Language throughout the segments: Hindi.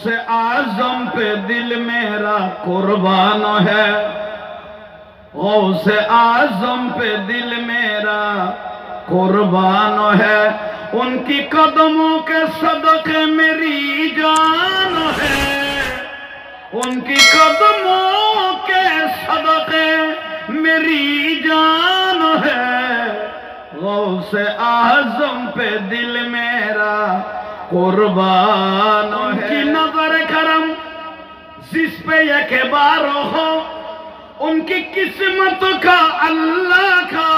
गौसे आजम पे दिल मेरा कुर्बान है, गौसे आजम पे दिल मेरा कुर्बान है। उनकी कदमों के सदके मेरी जान है, उनकी कदमों के सदके मेरी जान है। गौसे आजम पे दिल मेरा कुर्बान है। उनकी नजर करम जिस पे एक बार हो, उनकी किस्मत का अल्लाह का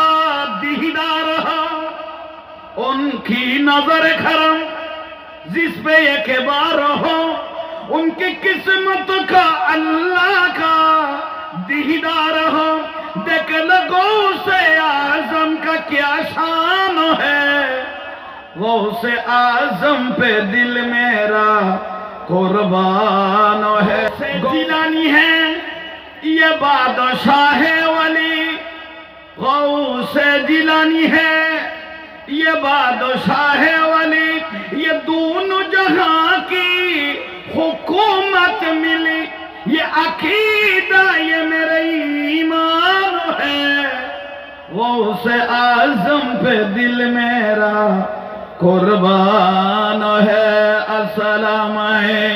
दीदार हो। उनकी नजर करम जिस पे एक बार हो, उनकी किस्मत का अल्लाह का दीदार हो। देख लगो से आजम का क्या शान है, वो से आजम पे दिल मेरा कुर्बान है। से जिलानी है ये बादशाह वली, गौ से जिलानी है ये बादशाह वली। ये दोनों जहां की हुकूमत मिली, ये अकीदा ये मेरा ईमान है। वो से आजम पे दिल मेरा कुर्बान है। अस्सलाम है।